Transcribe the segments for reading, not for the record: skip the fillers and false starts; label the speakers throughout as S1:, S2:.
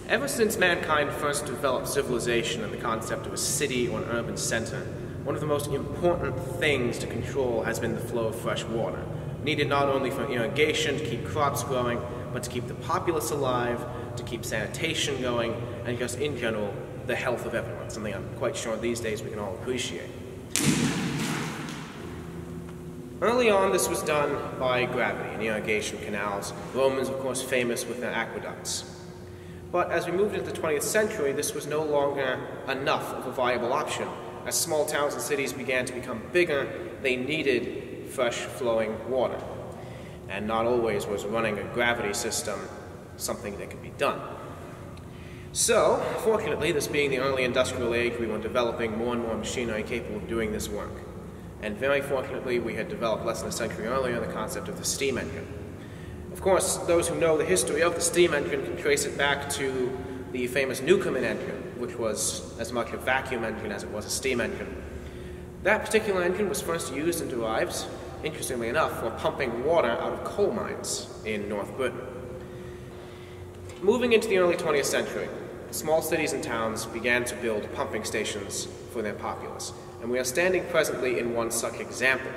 S1: Ever since mankind first developed civilization and the concept of a city or an urban center, one of the most important things to control has been the flow of fresh water, needed not only for irrigation to keep crops growing, but to keep the populace alive, to keep sanitation going, and just in general, the health of everyone, something I'm quite sure these days we can all appreciate. Early on, this was done by gravity in irrigation canals, Romans, of course, famous with their aqueducts. But as we moved into the 20th century, this was no longer enough of a viable option. As small towns and cities began to become bigger, they needed fresh flowing water. And not always was running a gravity system something that could be done. So, fortunately, this being the early industrial age, we were developing more and more machinery capable of doing this work. And very fortunately, we had developed less than a century earlier the concept of the steam engine. Of course, those who know the history of the steam engine can trace it back to the famous Newcomen engine, which was as much a vacuum engine as it was a steam engine. That particular engine was first used and derived, interestingly enough, for pumping water out of coal mines in North Britain. Moving into the early 20th century, small cities and towns began to build pumping stations for their populace, and we are standing presently in one such example.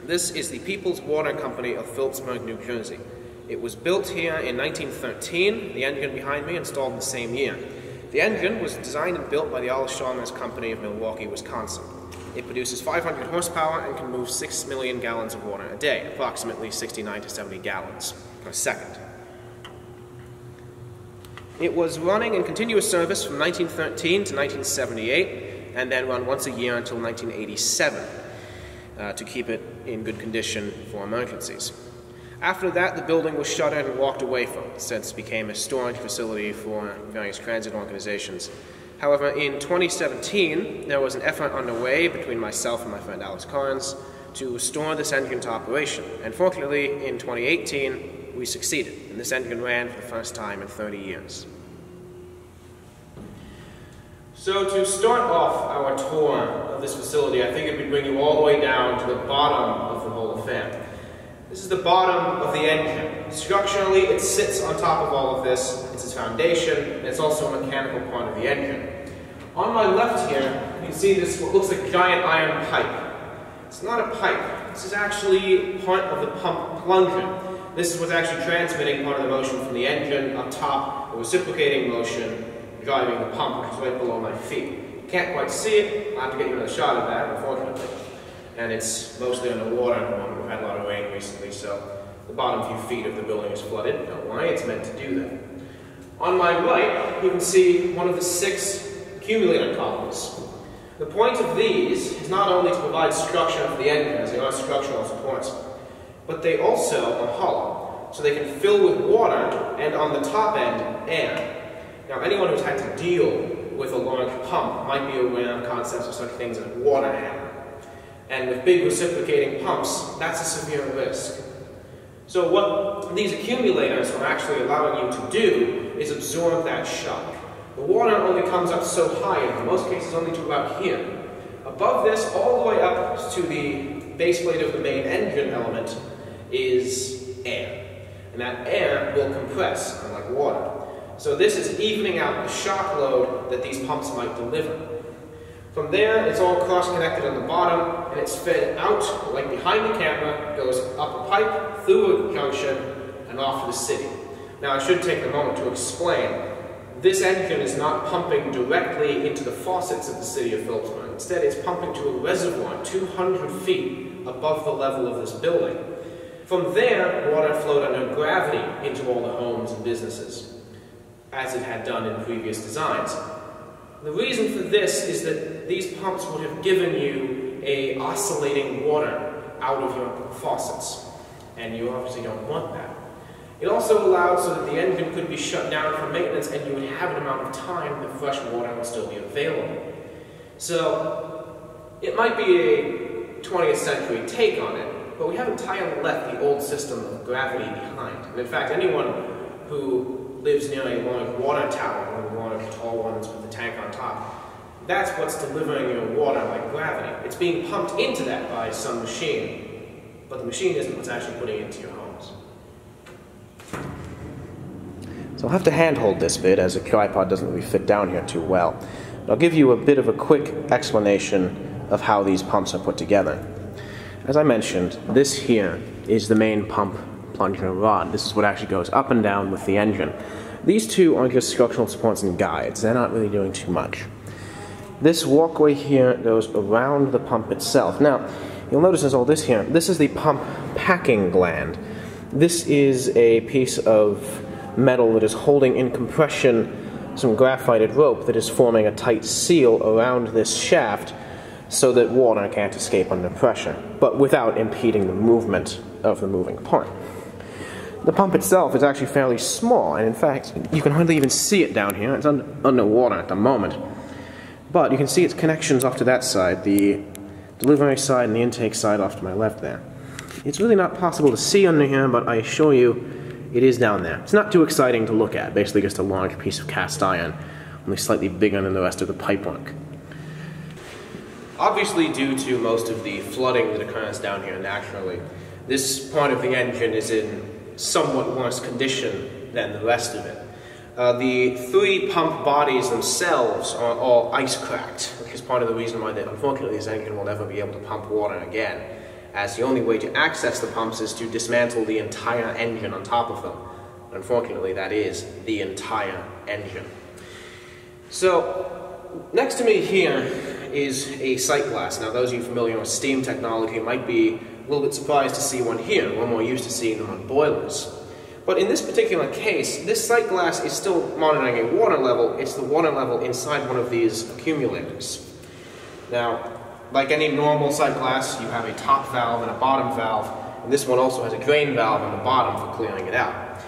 S1: This is the People's Water Company of Phillipsburg, New Jersey. It was built here in 1913, the engine behind me installed in the same year. The engine was designed and built by the Allis Chalmers Company of Milwaukee, Wisconsin. It produces 500 horsepower and can move 6 million gallons of water a day, approximately 69 to 70 gallons per second. It was running in continuous service from 1913 to 1978, and then run once a year until 1987 to keep it in good condition for emergencies. After that, the building was shuttered and walked away from, since it became a storage facility for various transit organizations. However, in 2017, there was an effort underway between myself and my friend Allis Chalmers to restore this engine to operation, and fortunately, in 2018, we succeeded, and this engine ran for the first time in 30 years. So to start off our tour of this facility, I think it would bring you all the way down to the bottom of the whole affair. This is the bottom of the engine. Structurally, it sits on top of all of this. It's its foundation, and it's also a mechanical part of the engine. On my left here, you can see this, what looks like a giant iron pipe. It's not a pipe. This is actually part of the pump plunger. This is what's actually transmitting part of the motion from the engine up top, the reciprocating motion, driving the pump, which is right below my feet. You can't quite see it. I'll have to get you another shot of that, unfortunately. And it's mostly underwater at the moment. We've had a lot of rain recently, so the bottom few feet of the building is flooded. Don't worry, it's meant to do that. On my right, you can see one of the 6 accumulator columns. The point of these is not only to provide structure for the engine, as they are structural supports, but they also are hollow, so they can fill with water, and on the top end, air. Now, anyone who's had to deal with a large pump might be aware of concepts of such things as water hammer. And with big reciprocating pumps, that's a severe risk. So what these accumulators are actually allowing you to do is absorb that shock. The water only comes up so high, and in most cases only to about here. Above this, all the way up to the base plate of the main engine element, is air. And that air will compress, unlike water. So this is evening out the shock load that these pumps might deliver. From there, it's all cross-connected on the bottom, and it's fed out, like behind the camera, goes up a pipe, through a junction, and off to the city. Now, I should take a moment to explain. This engine is not pumping directly into the faucets of the city of Phillipsburg. Instead, it's pumping to a reservoir 200 feet above the level of this building. From there, water flowed under gravity into all the homes and businesses, as it had done in previous designs. The reason for this is that these pumps would have given you a oscillating water out of your faucets, and you obviously don't want that. It also allowed so that the engine could be shut down for maintenance, and you would have an amount of time that fresh water would still be available. So, it might be a 20th century take on it, but we haven't entirely left the old system of gravity behind. And in fact, anyone who lives near a large water tower, one of the large tall ones with the tank on top, that's what's delivering your water by gravity. It's being pumped into that by some machine, but the machine isn't what's actually putting it into your homes. So I'll have to handhold this bit as a tripod doesn't really fit down here too well. But I'll give you a bit of a quick explanation of how these pumps are put together. As I mentioned, this here is the main pump plunger rod. This is what actually goes up and down with the engine. These two are just structural supports and guides. They're not really doing too much. This walkway here goes around the pump itself. Now, you'll notice there's all this here. This is the pump packing gland. This is a piece of metal that is holding in compression some graphited rope that is forming a tight seal around this shaft so that water can't escape under pressure, but without impeding the movement of the moving part. The pump itself is actually fairly small, and in fact, you can hardly even see it down here. It's underwater at the moment. But you can see its connections off to that side, the delivery side and the intake side off to my left there. It's really not possible to see under here, but I assure you, it is down there. It's not too exciting to look at, basically just a large piece of cast iron, only slightly bigger than the rest of the pipework. Obviously, due to most of the flooding that occurs down here naturally, this part of the engine is in somewhat worse condition than the rest of it. The three pump bodies themselves are all ice cracked, which is part of the reason why, unfortunately, this engine will never be able to pump water again, as the only way to access the pumps is to dismantle the entire engine on top of them. Unfortunately, that is the entire engine. So, next to me here is a sight glass. Now, those of you familiar with steam technology might be a little bit surprised to see one here. We're more used to seeing them on boilers. But in this particular case, this sight glass is still monitoring a water level. It's the water level inside one of these accumulators. Now, like any normal sight glass, you have a top valve and a bottom valve, and this one also has a drain valve on the bottom for clearing it out.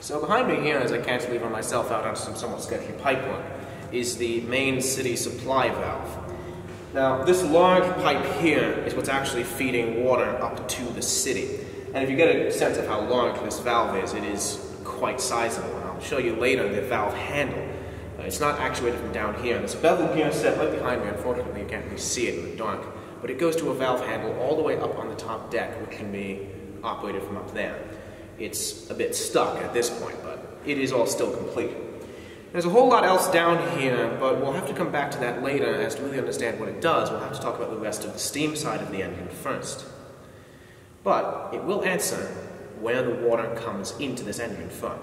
S1: So behind me here, as I cantilever myself out onto some somewhat sketchy pipework, is the main city supply valve. Now, this large pipe here is what's actually feeding water up to the city. And if you get a sense of how large this valve is, it is quite sizable. And I'll show you later the valve handle. It's not actuated from down here. There's a bevel gear set right behind me. Unfortunately, you can't really see it in the dark. But it goes to a valve handle all the way up on the top deck, which can be operated from up there. It's a bit stuck at this point, but it is all still complete. There's a whole lot else down here, but we'll have to come back to that later as to really understand what it does. We'll have to talk about the rest of the steam side of the engine first. But it will answer where the water comes into this engine from.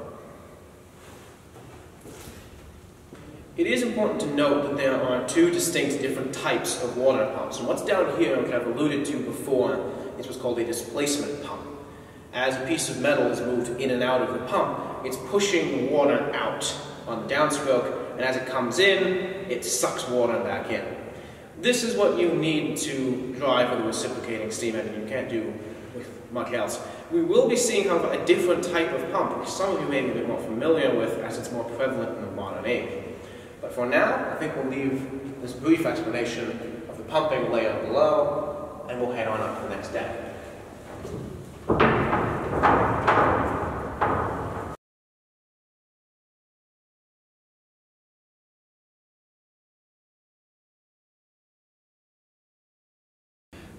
S1: It is important to note that there are two distinct different types of water pumps. And what's down here, which I've alluded to before, is what's called a displacement pump. As a piece of metal is moved in and out of the pump, it's pushing the water out on the downstroke, and as it comes in, it sucks water back in. This is what you need to drive with a reciprocating steam engine. You can't do with much else. We will be seeing, however, a different type of pump, which some of you may be a bit more familiar with, as it's more prevalent in the modern age. But for now, I think we'll leave this brief explanation of the pumping layer below, and we'll head on up to the next deck.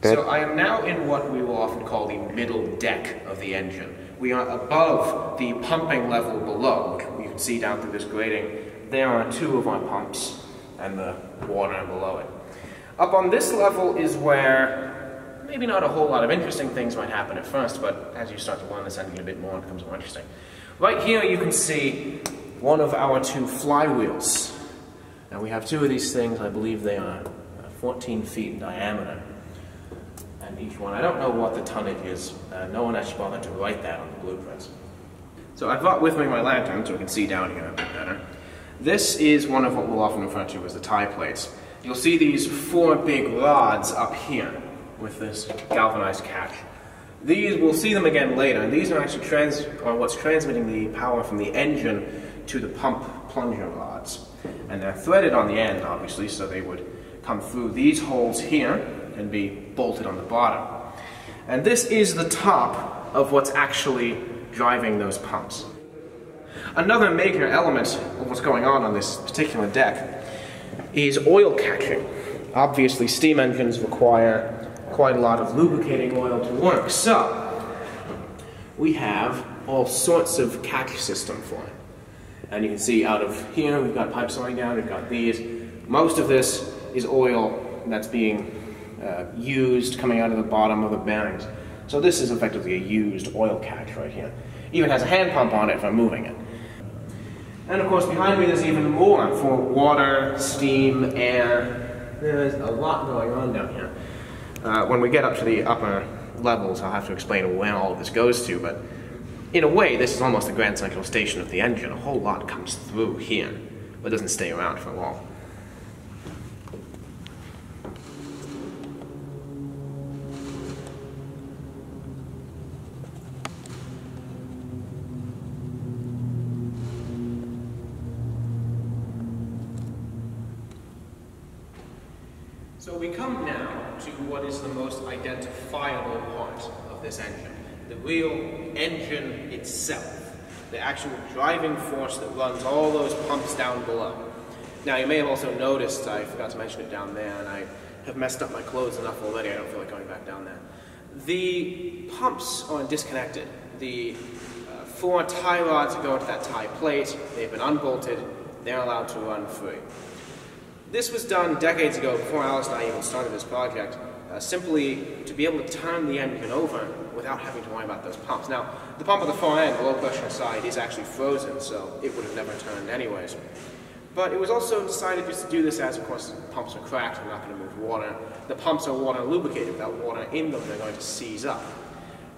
S1: So I am now in what we will often call the middle deck of the engine. We are above the pumping level below, which you can see down through this grating. There are two of our pumps and the water below it. Up on this level is where maybe not a whole lot of interesting things might happen at first, but as you start to learn this engine a bit more, it becomes more interesting. Right here you can see one of our two flywheels. Now we have two of these things. I believe they are 14 feet in diameter. And each one, I don't know what the tonnage is. No one actually bothered to write that on the blueprints. So I brought with me my lantern so we can see down here a bit better. This is one of what we'll often refer to as the tie plates. You'll see these four big rods up here with this galvanized catch. These, we'll see them again later, and these are actually what's transmitting the power from the engine to the pump plunger rods. And they're threaded on the end, obviously, so they would come through these holes here and be bolted on the bottom. And this is the top of what's actually driving those pumps. Another major element of what's going on this particular deck is oil catching. Obviously, steam engines require quite a lot of lubricating oil to work, so we have all sorts of catch system for it. And you can see out of here, we've got pipes going down, we've got these. Most of this is oil that's being used coming out of the bottom of the bearings. So this is effectively a used oil catch right here. Even has a hand pump on it if I'm moving it. And of course behind me there's even more for water, steam, air. There's a lot going on down here. When we get up to the upper levels I'll have to explain where all of this goes to, but in a way this is almost the grand central station of the engine. A whole lot comes through here, but doesn't stay around for long. So we come now to what is the most identifiable part of this engine, the real engine itself, the actual driving force that runs all those pumps down below. Now you may have also noticed, I forgot to mention it down there, and I have messed up my clothes enough already, I don't feel like going back down there. The pumps are disconnected. The 4 tie rods that go into that tie plate, they've been unbolted, they're allowed to run free. This was done decades ago, before Allis and I even started this project, simply to be able to turn the engine over without having to worry about those pumps. Now, the pump at the far end, the low pressure side, is actually frozen, so it would have never turned anyways. But it was also decided just to do this as, of course, the pumps are cracked, they're not going to move water. The pumps are water lubricated. Without water in them, they're going to seize up.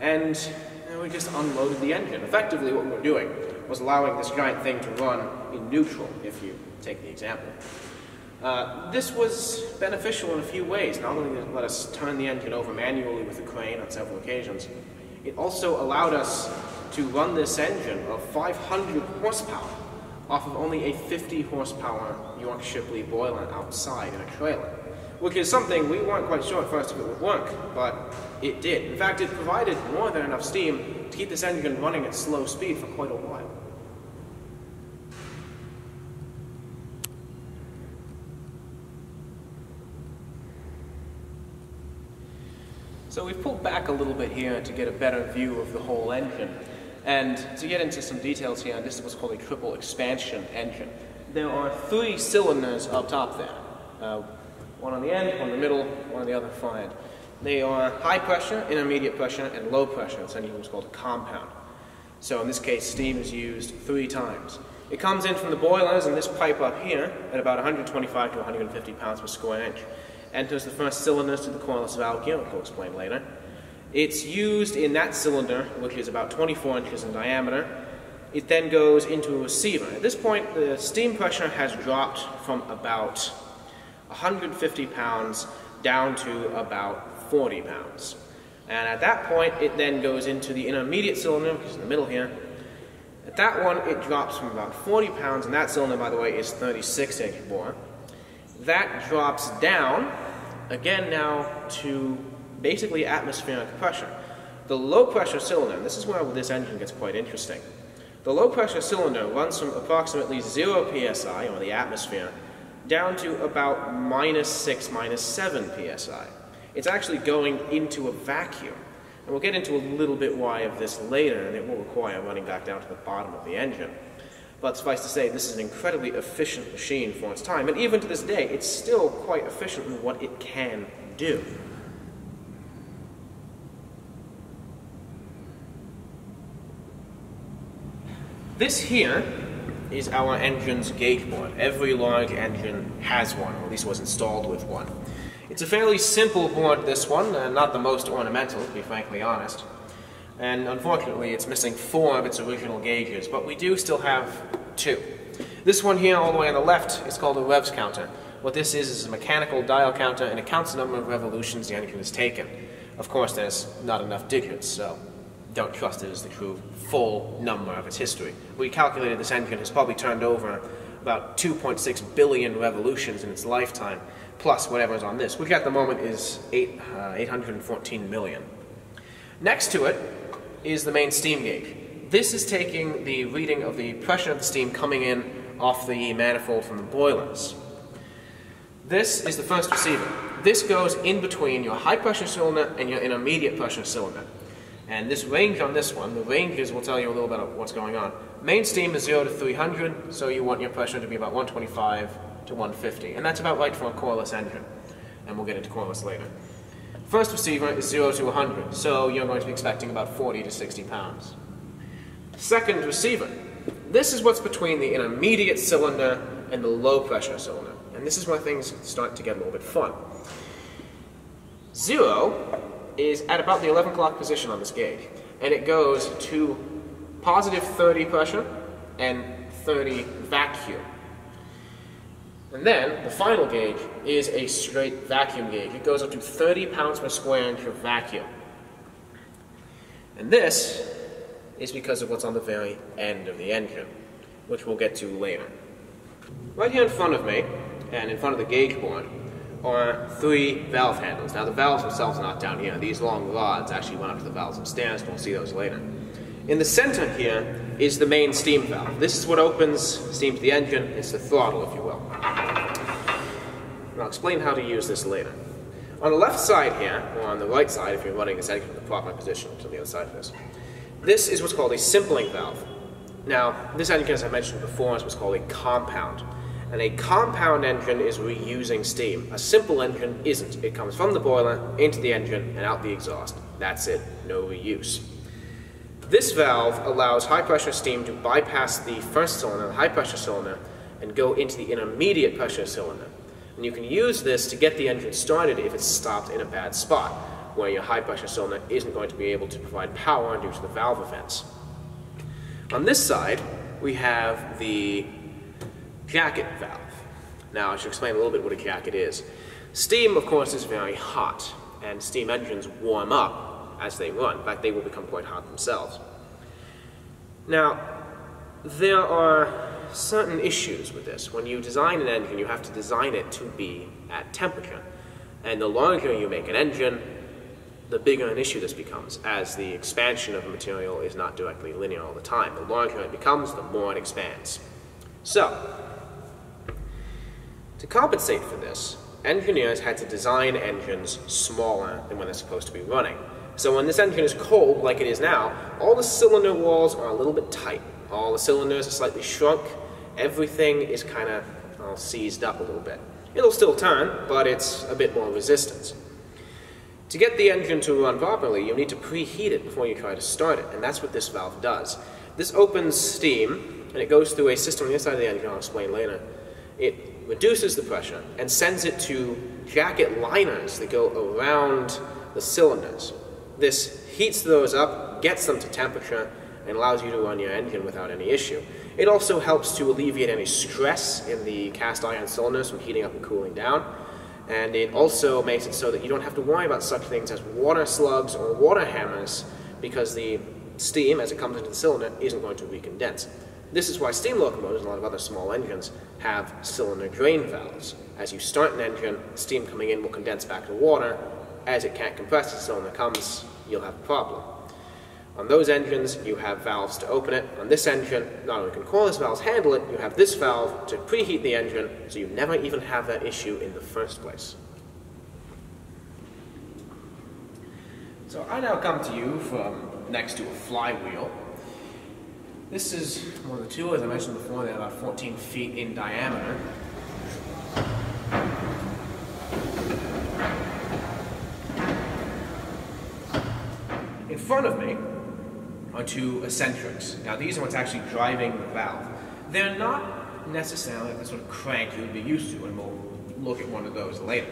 S1: And we just unloaded the engine. Effectively, what we were doing was allowing this giant thing to run in neutral, if you take the example. This was beneficial in a few ways. Not only did it let us turn the engine over manually with a crane on several occasions, it also allowed us to run this engine of 500 horsepower off of only a 50 horsepower York Shipley boiler outside in a trailer, which is something we weren't quite sure at first if it would work, but it did. In fact, it provided more than enough steam to keep this engine running at slow speed for quite a while. So we've pulled back a little bit here to get a better view of the whole engine. And to get into some details here, this is what's called a triple expansion engine. There are 3 cylinders up top there. One on the end, one in the middle, one on the other far end. They are high pressure, intermediate pressure, and low pressure. It's what's called a compound. So in this case, steam is used 3 times. It comes in from the boilers in this pipe up here at about 125 to 150 pounds per square inch. Enters the first cylinders to the coreless valve gear, which we'll explain later. It's used in that cylinder, which is about 24 inches in diameter. It then goes into a receiver. At this point, the steam pressure has dropped from about 150 pounds down to about 40 pounds. And at that point, it then goes into the intermediate cylinder, which is in the middle here. At that one, it drops from about 40 pounds, and that cylinder, by the way, is 36-inch bore. That drops down, again now, to basically atmospheric pressure. The low pressure cylinder, and this is where this engine gets quite interesting. The low pressure cylinder runs from approximately 0 psi, or the atmosphere, down to about -6, -7 psi. It's actually going into a vacuum. And we'll get into a little bit why of this later, and it will require running back down to the bottom of the engine. But suffice to say, this is an incredibly efficient machine for its time, and even to this day, it's still quite efficient in what it can do. This here is our engine's gauge board. Every large engine has one, or at least was installed with one. It's a fairly simple board, this one, not the most ornamental, to be frankly honest. And unfortunately, it's missing 4 of its original gauges, but we do still have 2. This one here, all the way on the left, is called a revs counter. What this is a mechanical dial counter, and it counts the number of revolutions the engine has taken. Of course, there's not enough digits, so don't trust it as the true full number of its history. We calculated this engine has probably turned over about 2.6 billion revolutions in its lifetime, plus whatever's on this, which at the moment is 814 million. Next to it is the main steam gauge. This is taking the reading of the pressure of the steam coming in off the manifold from the boilers. This is the first receiver. This goes in between your high pressure cylinder and your intermediate pressure cylinder. And this range on this one, the ranges will tell you a little bit of what's going on. Main steam is 0 to 300, so you want your pressure to be about 125 to 150. And that's about right for a coreless engine. And we'll get into coreless later. First receiver is 0 to 100, so you're going to be expecting about 40 to 60 pounds. Second receiver. This is what's between the intermediate cylinder and the low pressure cylinder. And this is where things start to get a little bit fun. 0 is at about the 11 o'clock position on this gauge, and it goes to positive 30 pressure and 30 vacuum. And then the final gauge is a straight vacuum gauge. It goes up to 30 pounds per square inch of vacuum. And this is because of what's on the very end of the engine, which we'll get to later. Right here in front of me, and in front of the gauge board, are 3 valve handles. Now the valves themselves are not down here. These long rods actually run up to the valves upstairs, and we'll see those later. In the center here is the main steam valve. This is what opens steam to the engine. It's the throttle, if you will. And I'll explain how to use this later. On the left side here, or on the right side if you're running this engine in the proper position to the other side of this is what's called a simpling valve. Now, this engine, as I mentioned before, is what's called a compound. And a compound engine is reusing steam. A simple engine isn't. It comes from the boiler, into the engine, and out the exhaust. That's it. No reuse. This valve allows high-pressure steam to bypass the first cylinder, the high-pressure cylinder, and go into the intermediate pressure cylinder. And you can use this to get the engine started if it's stopped in a bad spot, where your high-pressure cylinder isn't going to be able to provide power due to the valve events. On this side, we have the jacket valve. Now, I should explain a little bit what a jacket is. Steam, of course, is very hot, and steam engines warm up as they run. In fact, they will become quite hot themselves. Now, there are certain issues with this. When you design an engine, you have to design it to be at temperature. And the larger you make an engine, the bigger an issue this becomes, as the expansion of a material is not directly linear all the time. The larger it becomes, the more it expands. So, to compensate for this, engineers had to design engines smaller than when they're supposed to be running. So when this engine is cold, like it is now, all the cylinder walls are a little bit tight. All the cylinders are slightly shrunk. Everything is kind of seized up a little bit. It'll still turn, but it's a bit more resistance. To get the engine to run properly, you need to preheat it before you try to start it, and that's what this valve does. This opens steam, and it goes through a system on the inside of the engine, I'll explain later. It reduces the pressure and sends it to jacket liners that go around the cylinders. This heats those up, gets them to temperature, and allows you to run your engine without any issue. It also helps to alleviate any stress in the cast iron cylinders from heating up and cooling down. And it also makes it so that you don't have to worry about such things as water slugs or water hammers, because the steam, as it comes into the cylinder, isn't going to recondense. This is why steam locomotives and a lot of other small engines have cylinder drain valves. As you start an engine, steam coming in will condense back to water. As it can't compress, the cylinder comes, you'll have a problem. On those engines, you have valves to open it. On this engine, not only can coreless valves handle it, you have this valve to preheat the engine, so you never even have that issue in the first place. So I now come to you from next to a flywheel. This is one of the two, as I mentioned before, they're about 14 feet in diameter. In front of me are 2 eccentrics. Now these are what's actually driving the valve. They're not necessarily the sort of crank you would be used to, and we'll look at one of those later.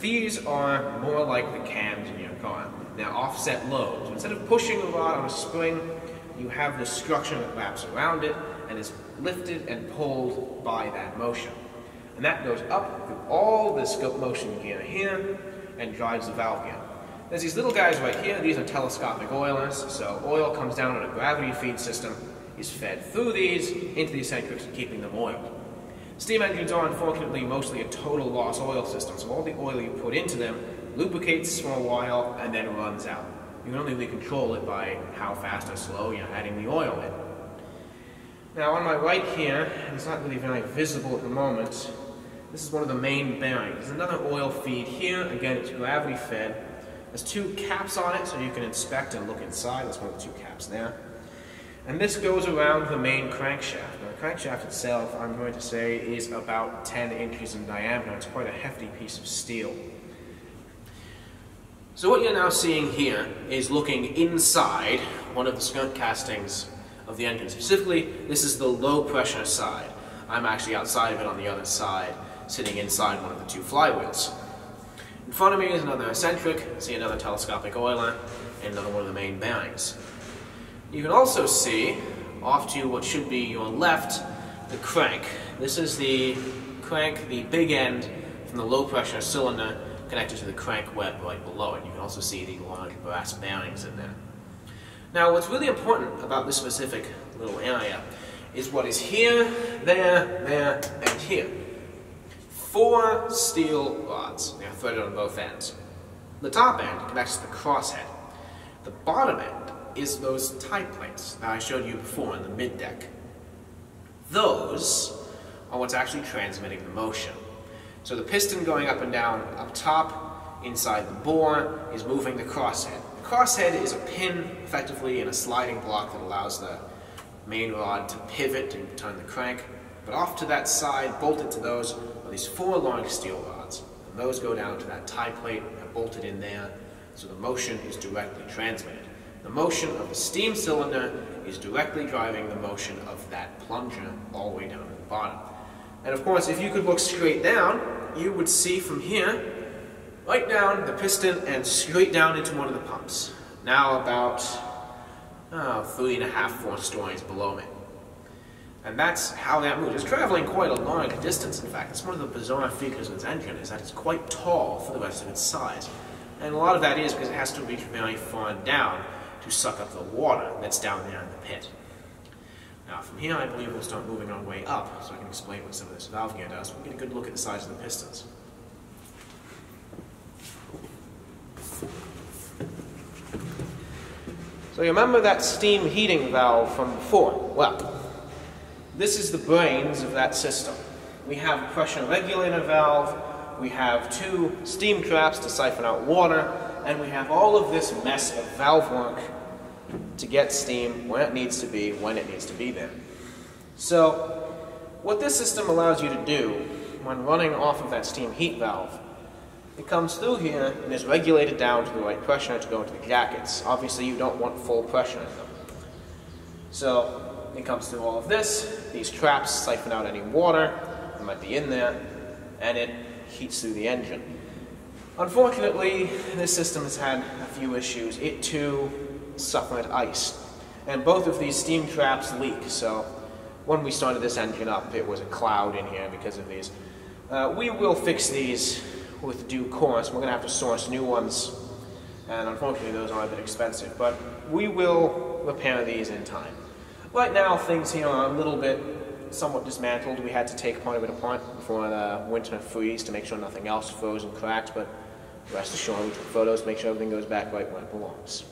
S1: These are more like the cams in your car. They're offset loads. So instead of pushing a rod on a spring, you have this structure that wraps around it and is lifted and pulled by that motion. And that goes up through all this scope motion gear here and drives the valve gear. There's these little guys right here. These are telescopic oilers, so oil comes down on a gravity feed system, is fed through these into the eccentrics, keeping them oiled. Steam engines are unfortunately mostly a total loss oil system, so all the oil you put into them lubricates for a while and then runs out. You can only really control it by how fast or slow you're adding the oil in. Now on my right here, it's not really very visible at the moment, this is one of the main bearings. There's another oil feed here, again it's gravity fed, There's two caps on it so you can inspect and look inside. That's one of the two caps there. And this goes around the main crankshaft. Now, the crankshaft itself, I'm going to say, is about 10 inches in diameter. It's quite a hefty piece of steel. So what you're now seeing here is looking inside one of the skunk castings of the engine. Specifically, this is the low pressure side. I'm actually outside of it on the other side, sitting inside one of the two flywheels. In front of me is another eccentric, see another telescopic oiler, and another one of the main bearings. You can also see, off to what should be your left, the crank. This is the crank, the big end from the low pressure cylinder connected to the crank web right below it. You can also see the large brass bearings in there. Now, what's really important about this specific little area is what is here, there, and here. 4 steel rods. They are threaded on both ends. The top end connects to the crosshead. The bottom end is those tie plates that I showed you before in the mid-deck. Those are what's actually transmitting the motion. So the piston going up and down up top, inside the bore, is moving the crosshead. The crosshead is a pin, effectively, in a sliding block that allows the main rod to pivot and turn the crank. But off to that side, bolted to those, are these 4 long steel rods. And those go down to that tie plate and bolted in there, so the motion is directly transmitted. The motion of the steam cylinder is directly driving the motion of that plunger all the way down to the bottom. And of course, if you could look straight down, you would see from here, right down the piston and straight down into one of the pumps. Now about 3.5, 4 stories below me. And that's how that moves. It's traveling quite a long distance, in fact. It's one of the bizarre features of its engine, is that it's quite tall for the rest of its size. And a lot of that is because it has to reach very far down to suck up the water that's down there in the pit. Now, from here, I believe we'll start moving our way up, so I can explain what some of this valve gear does. We'll get a good look at the size of the pistons. So you remember that steam heating valve from before? Well, this is the brains of that system. We have a pressure regulator valve, we have 2 steam traps to siphon out water, and we have all of this mess of valve work to get steam where it needs to be, when it needs to be there. So, what this system allows you to do when running off of that steam heat valve, it comes through here and is regulated down to the right pressure to go into the jackets. Obviously, you don't want full pressure in them. So, it comes through all of this, these traps siphon out any water that might be in there, and it heats through the engine. Unfortunately, this system has had a few issues. It too suffered ice, and both of these steam traps leak. So when we started this engine up, it was a cloud in here because of these. We will fix these with due course. We're going to have to source new ones, and unfortunately those are a bit expensive, but we will repair these in time. Right now things here are a little bit somewhat dismantled. We had to take part of it apart before the winter freeze to make sure nothing else froze and cracked, but rest assured we took photos to make sure everything goes back right where it belongs.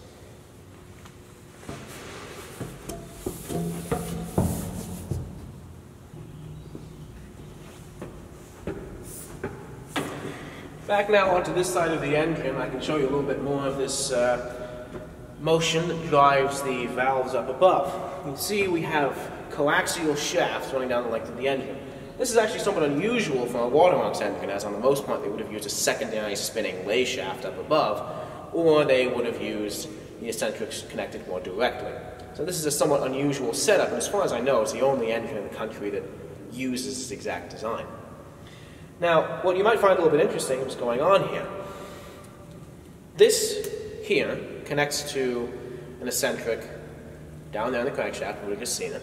S1: Back now onto this side of the engine, I can show you a little bit more of this motion that drives the valves up above. You can see we have coaxial shafts running down the length of the engine. This is actually somewhat unusual for a waterworks engine, as on the most part they would have used a secondary spinning lay shaft up above, or they would have used the eccentrics connected more directly. So this is a somewhat unusual setup, and as far as I know, it's the only engine in the country that uses this exact design. Now, what you might find a little bit interesting is going on here. This here connects to an eccentric down there in the crankshaft, we've just seen it.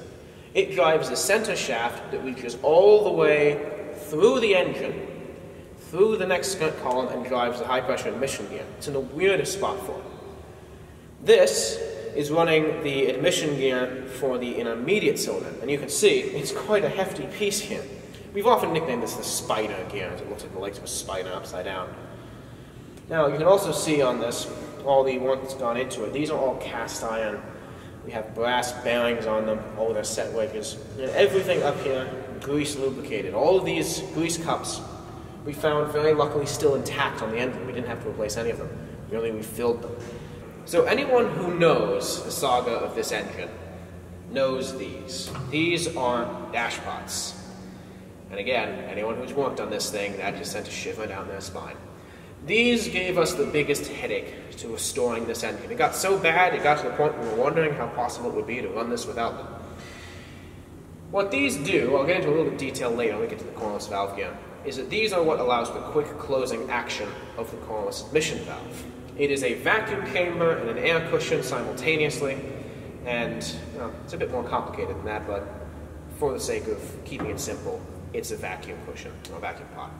S1: It drives the center shaft that reaches all the way through the engine, through the next skunk column, and drives the high pressure admission gear. It's in the weirdest spot for it. This is running the admission gear for the intermediate cylinder, and you can see it's quite a hefty piece here. We've often nicknamed this the spider gear, as it looks like the legs of a spider upside down. Now, you can also see on this all the work that's gone into it. These are all cast iron. We have brass bearings on them, all their set wedges, and everything up here grease lubricated. All of these grease cups we found very luckily still intact on the engine. We didn't have to replace any of them. We only refilled them. So anyone who knows the saga of this engine knows these. These are dashpots. And again, anyone who's worked on this thing, that just sent a shiver down their spine. These gave us the biggest headache to restoring this engine. It got so bad, it got to the point we were wondering how possible it would be to run this without them. What these do, I'll get into a little bit of detail later when we get to the cornerless valve gear, is that these are what allows the quick closing action of the cornerless admission valve. It is a vacuum chamber and an air cushion simultaneously, and it's a bit more complicated than that, but for the sake of keeping it simple, it's a vacuum cushion, or vacuum pot.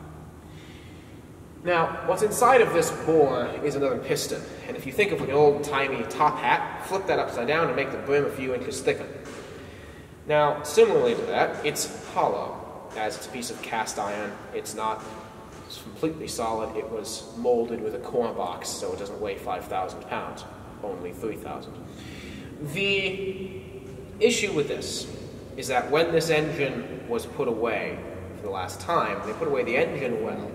S1: Now, what's inside of this bore is another piston, and if you think of like an old-timey top hat, flip that upside down and make the brim a few inches thicker. Now, similarly to that, it's hollow, as it's a piece of cast iron. It's completely solid. It was molded with a core box, so it doesn't weigh 5,000 pounds, only 3,000. The issue with this is that when this engine was put away for the last time, they put away the engine well.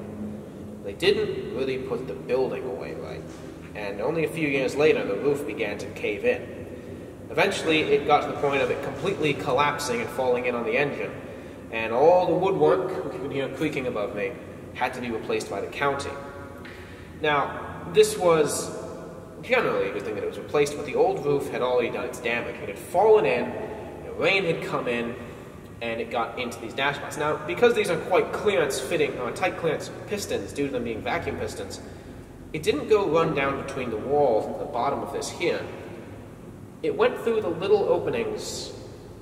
S1: They didn't really put the building away right, and only a few years later the roof began to cave in. Eventually it got to the point of it completely collapsing and falling in on the engine, and all the woodwork, which you can hear creaking above me, had to be replaced by the county. Now, this was generally a good thing that it was replaced, but the old roof had already done its damage. It had fallen in, the rain had come in, and it got into these dashpots. Now, because these are quite clearance-fitting, tight clearance pistons, due to them being vacuum pistons, it didn't go run down between the walls at the bottom of this here. It went through the little openings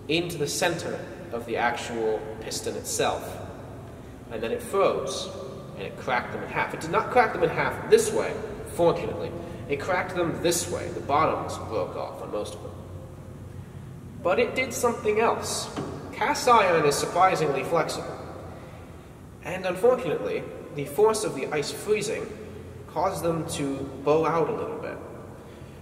S1: into the center of the actual piston itself, and then it froze, and it cracked them in half. It did not crack them in half this way, fortunately. It cracked them this way. The bottoms broke off on most of them. But it did something else. Cast iron is surprisingly flexible. And unfortunately, the force of the ice freezing caused them to bow out a little bit.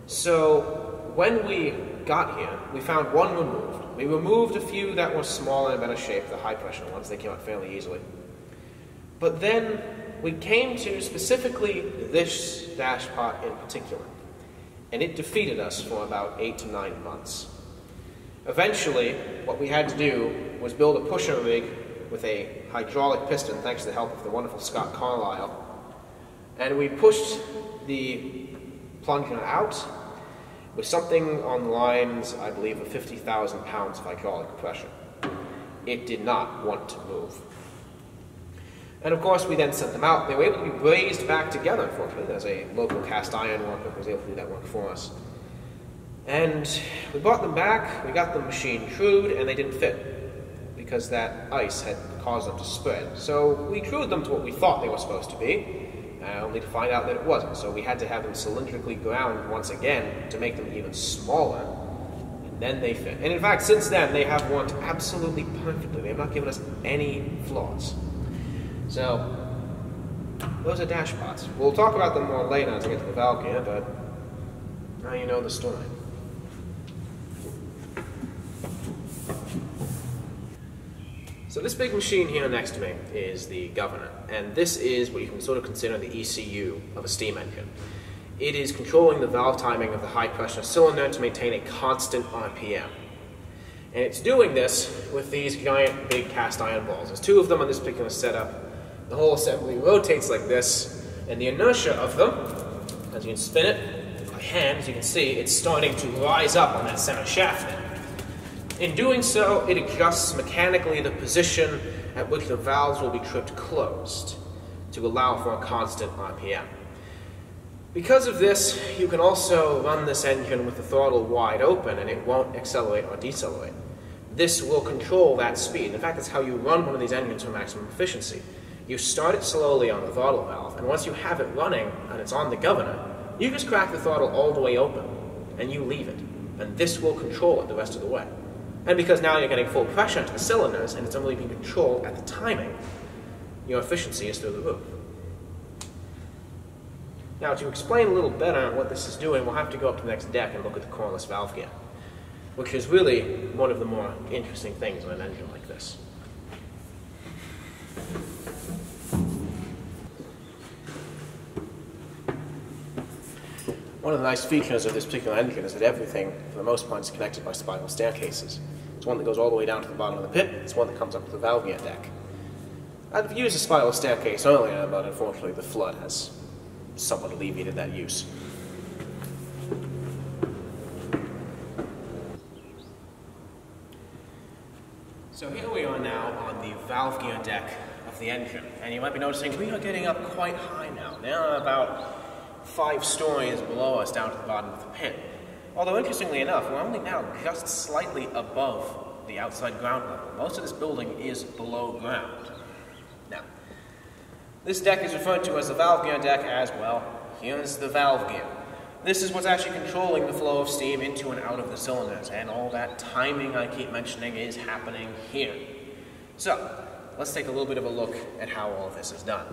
S1: So when we got here, we found one removed. We removed a few that were smaller and better shaped, the high pressure ones. They came out fairly easily. But then we came to specifically this dashpot in particular, and it defeated us for about 8 to 9 months. Eventually, what we had to do was build a pusher rig with a hydraulic piston, thanks to the help of the wonderful Scott Carlisle, and we pushed the plunger out with something on the lines, I believe, of 50,000 pounds of hydraulic pressure. It did not want to move. And of course, we then sent them out. They were able to be brazed back together, unfortunately. There's a local cast iron worker who was able to do that work for us. And we brought them back, we got them machine trued, and they didn't fit because that ice had caused them to spread. So we trued them to what we thought they were supposed to be, only to find out that it wasn't. So we had to have them cylindrically ground once again to make them even smaller, and then they fit. And in fact, since then, they have worked absolutely perfectly. They have not given us any flaws. So, those are dashpots. We'll talk about them more later as we get to the valve gear, but now you know the story. So this big machine here next to me is the governor, and this is what you can sort of consider the ECU of a steam engine. It is controlling the valve timing of the high pressure cylinder to maintain a constant RPM. And it's doing this with these giant big cast iron balls. There's 2 of them on this particular setup. The whole assembly rotates like this, and the inertia of them, as you can spin it by hand, as you can see, it's starting to rise up on that center shaft there. In doing so, it adjusts mechanically the position at which the valves will be tripped closed to allow for a constant RPM. Because of this, you can also run this engine with the throttle wide open and it won't accelerate or decelerate. This will control that speed. In fact, that's how you run one of these engines for maximum efficiency. You start it slowly on the throttle valve, and once you have it running and it's on the governor, you just crack the throttle all the way open and you leave it. And this will control it the rest of the way. And because now you're getting full pressure into the cylinders and it's only being controlled at the timing, your efficiency is through the roof. Now, to explain a little better what this is doing, we'll have to go up to the next deck and look at the cornerless valve gear, which is really one of the more interesting things on an engine like this. One of the nice features of this particular engine is that everything, for the most part, is connected by spiral staircases. It's one that goes all the way down to the bottom of the pit, it's one that comes up to the valve gear deck. I've used a spiral staircase earlier, but unfortunately the flood has somewhat alleviated that use. So here we are now on the valve gear deck of the engine, and you might be noticing we are getting up quite high now. Now about 5 stories below us down to the bottom of the pit. Although interestingly enough, we're only now just slightly above the outside ground level. Most of this building is below ground. Now, this deck is referred to as the valve gear deck as well. Here's the valve gear. This is what's actually controlling the flow of steam into and out of the cylinders, and all that timing I keep mentioning is happening here. So, let's take a little bit of a look at how all of this is done.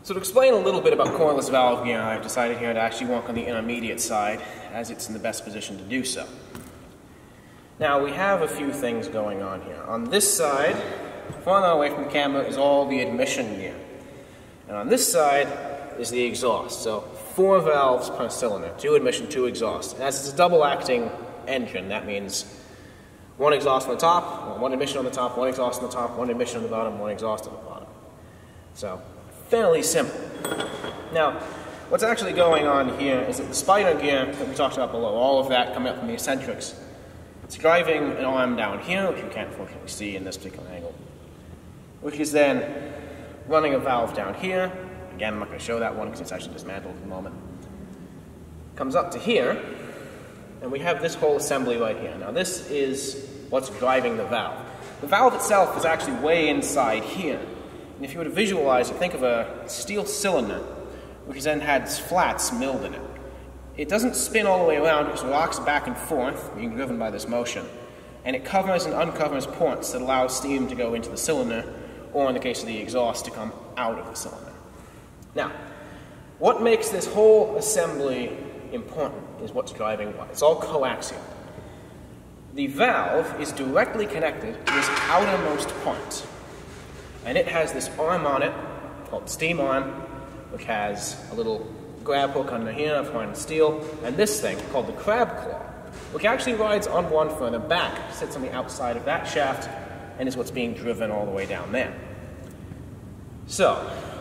S1: So to explain a little bit about cordless valve gear, I've decided here to actually walk on the intermediate side, as it's in the best position to do so. Now, we have a few things going on here. On this side, farther away from the camera, is all the admission gear. And on this side is the exhaust. So 4 valves per cylinder, 2 admission, 2 exhaust. And as it's a double-acting engine, that means 1 exhaust on the top, or 1 admission on the top, 1 exhaust on the top, 1 admission on the bottom, 1 exhaust on the bottom. So, fairly simple. Now, what's actually going on here is that the spider gear that we talked about below, all of that coming up from the eccentrics, it's driving an arm down here, which you can't fortunately see in this particular angle, which is then running a valve down here. Again, I'm not going to show that one because it's actually dismantled at the moment. Comes up to here, and we have this whole assembly right here. Now, this is what's driving the valve. The valve itself is actually way inside here. And if you were to visualize it, think of a steel cylinder, which then has flats milled in it. It doesn't spin all the way around, it just rocks back and forth, being driven by this motion. And it covers and uncovers ports that allow steam to go into the cylinder, or in the case of the exhaust, to come out of the cylinder. Now, what makes this whole assembly important is what's driving what. It's all coaxial. The valve is directly connected to this outermost part. And it has this arm on it, called the steam arm, which has a little grab hook under here for fine steel, and this thing, called the crab claw, which actually rides on one further back, sits on the outside of that shaft, and is what's being driven all the way down there. So,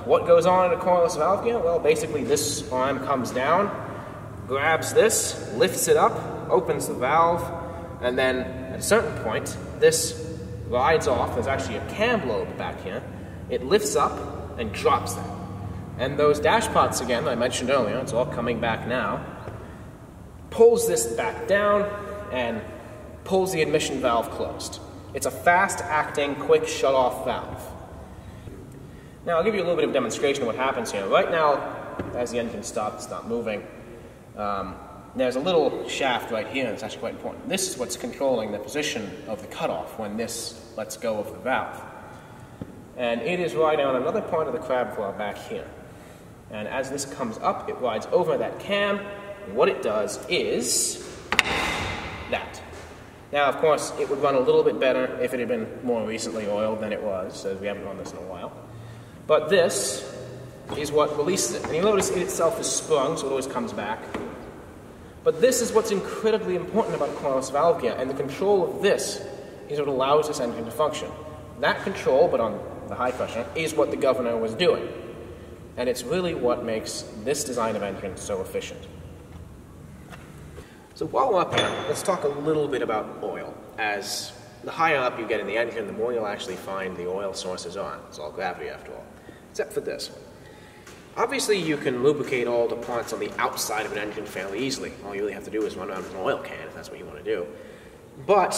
S1: what goes on in a cordless valve gear? Well, basically this arm comes down, grabs this, lifts it up, opens the valve, and then at a certain point, this rides off. There's actually a cam lobe back here. It lifts up and drops that. And those dash pots, again, that I mentioned earlier, it's all coming back now, pulls this back down and pulls the admission valve closed. It's a fast-acting, quick shut-off valve. Now, I'll give you a little bit of demonstration of what happens here. Right now, as the engine stops moving, there's a little shaft right here that's actually quite important. This is what's controlling the position of the cutoff when this lets go of the valve. And it is riding on another part of the crab claw back here. And as this comes up, it rides over that cam, and what it does is that. Now, of course, it would run a little bit better if it had been more recently oiled than it was, as we haven't run this in a while. But this is what releases it. And you'll notice it itself is sprung, so it always comes back. But this is what's incredibly important about cordless valve gear, and the control of this is what allows this engine to function. That control, but on the high pressure, is what the governor was doing. And it's really what makes this design of engine so efficient. So while we're up here, let's talk a little bit about oil. As the higher up you get in the engine, the more you'll actually find the oil sources are. It's all gravity after all. Except for this. Obviously, you can lubricate all the parts on the outside of an engine fairly easily. All you really have to do is run around with an oil can, if that's what you want to do. But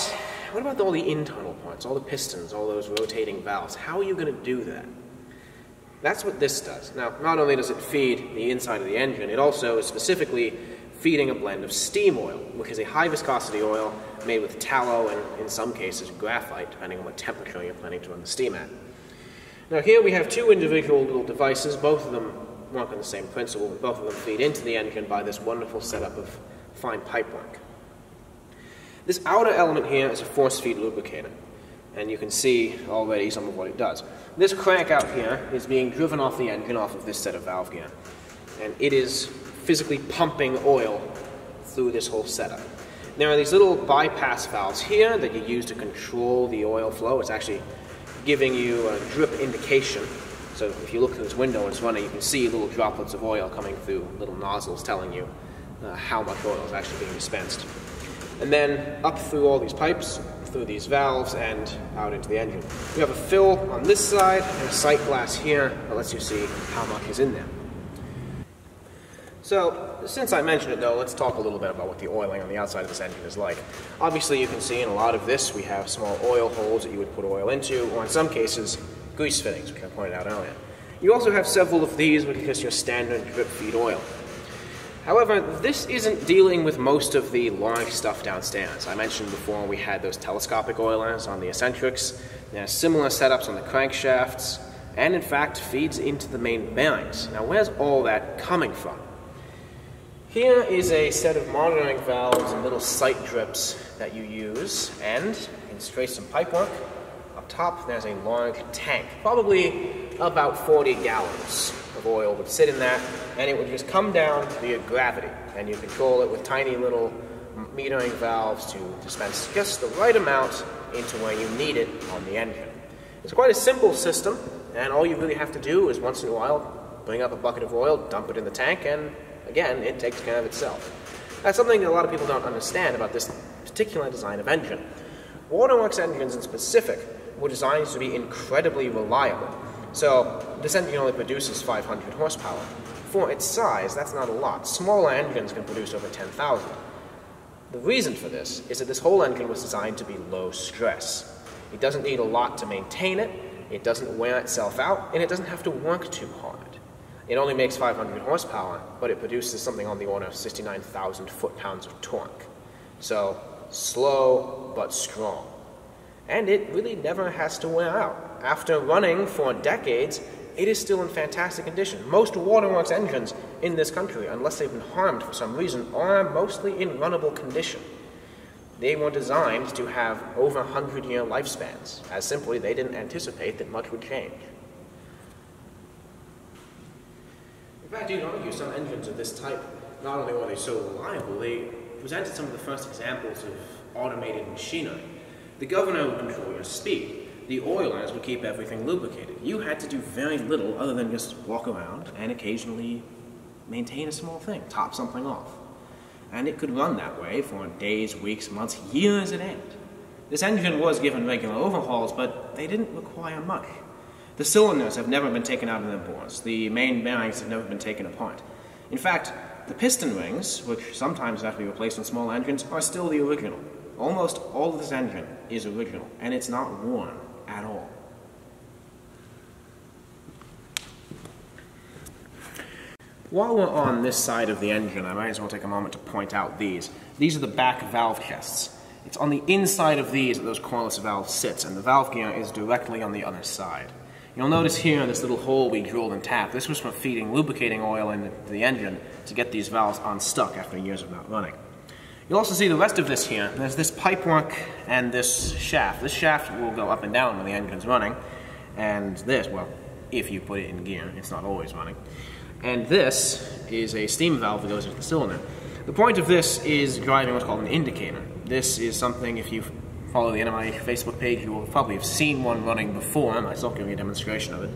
S1: what about all the internal parts, all the pistons, all those rotating valves? How are you going to do that? That's what this does. Now, not only does it feed the inside of the engine, it also is specifically feeding a blend of steam oil, which is a high viscosity oil made with tallow and, in some cases, graphite, depending on what temperature you're planning to run the steam at. Now here we have 2 individual little devices. Both of them work on the same principle. Both of them feed into the engine by this wonderful setup of fine pipework. This outer element here is a force feed lubricator, and you can see already some of what it does. This crank out here is being driven off the engine off of this set of valve gear, and it is physically pumping oil through this whole setup. There are these little bypass valves here that you use to control the oil flow. It's actually giving you a drip indication. So if you look through this window and it's running, you can see little droplets of oil coming through little nozzles telling you how much oil is actually being dispensed. And then up through all these pipes, through these valves, and out into the engine. We have a fill on this side and a sight glass here that lets you see how much is in there. So, since I mentioned it though, let's talk a little bit about what the oiling on the outside of this engine is like. Obviously you can see in a lot of this we have small oil holes that you would put oil into, or in some cases, grease fittings, which I pointed out earlier. You also have several of these, which is just your standard drip feed oil. However, this isn't dealing with most of the large stuff downstairs. I mentioned before we had those telescopic oilers on the eccentrics. There are similar setups on the crankshafts, and in fact feeds into the main bearings. Now where's all that coming from? Here is a set of monitoring valves and little sight drips that you use, and in straight some pipework. Up top there's a large tank, probably about 40 gallons of oil would sit in that, and it would just come down via gravity, and you control it with tiny little metering valves to dispense just the right amount into where you need it on the engine. It's quite a simple system, and all you really have to do is once in a while bring up a bucket of oil, dump it in the tank, and again, it takes care of itself. That's something that a lot of people don't understand about this particular design of engine. Waterworks engines in specific were designed to be incredibly reliable. So this engine only produces 500 horsepower. For its size, that's not a lot. Smaller engines can produce over 10,000. The reason for this is that this whole engine was designed to be low stress. It doesn't need a lot to maintain it, it doesn't wear itself out, and it doesn't have to work too hard. It only makes 500 horsepower, but it produces something on the order of 69,000 foot-pounds of torque. So, slow but strong. And it really never has to wear out. After running for decades, it is still in fantastic condition. Most waterworks engines in this country, unless they've been harmed for some reason, are mostly in runnable condition. They were designed to have over 100-year lifespans, as simply they didn't anticipate that much would change. In fact, you can argue some engines of this type, not only were they so reliable, they presented some of the first examples of automated machinery. The governor would control your speed. The oilers would keep everything lubricated. You had to do very little other than just walk around and occasionally maintain a small thing, top something off. And it could run that way for days, weeks, months, years at end. This engine was given regular overhauls, but they didn't require much. The cylinders have never been taken out of their bores. The main bearings have never been taken apart. In fact, the piston rings, which sometimes have to be replaced on small engines, are still the original. Almost all of this engine is original, and it's not worn at all. While we're on this side of the engine, I might as well take a moment to point out these. These are the back valve chests. It's on the inside of these that those coreless valves sit, and the valve gear is directly on the other side. You'll notice here this little hole we drilled and tapped. This was for feeding lubricating oil into the engine to get these valves unstuck after years of not running. You'll also see the rest of this here. There's this pipework and this shaft. This shaft will go up and down when the engine's running. And this, well, if you put it in gear, it's not always running. And this is a steam valve that goes into the cylinder. The point of this is driving what's called an indicator. This is something, if you follow the NMI Facebook page, you will probably have seen one running before. I myself giving a demonstration of it.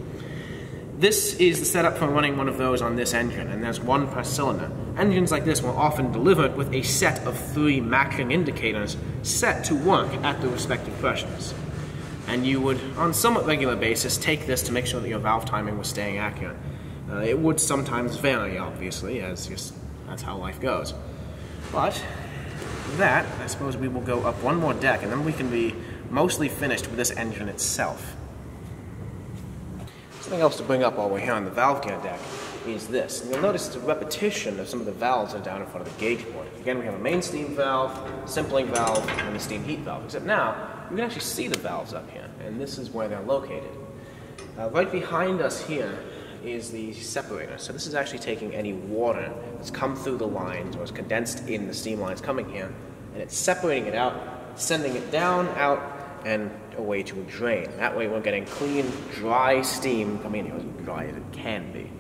S1: This is the setup for running one of those on this engine, and there's one per cylinder. Engines like this were often delivered with a set of 3 matching indicators set to work at the respective pressures. And you would, on somewhat regular basis, take this to make sure that your valve timing was staying accurate. It would sometimes vary, obviously, as just that's how life goes. But with that, I suppose we will go up one more deck, and then we can be mostly finished with this engine itself. Something else to bring up while we're here on the valve gear deck is this. And you'll notice it's a repetition of some of the valves that are down in front of the gauge board. Again, we have a main steam valve, simpling valve, and the steam heat valve. Except now, you can actually see the valves up here, and this is where they're located. Right behind us here is the separator. So this is actually taking any water that's come through the lines or is condensed in the steam lines coming here, and it's separating it out, sending it down, out, and away to a drain. That way we're getting clean, dry steam coming in here, as dry as it can be.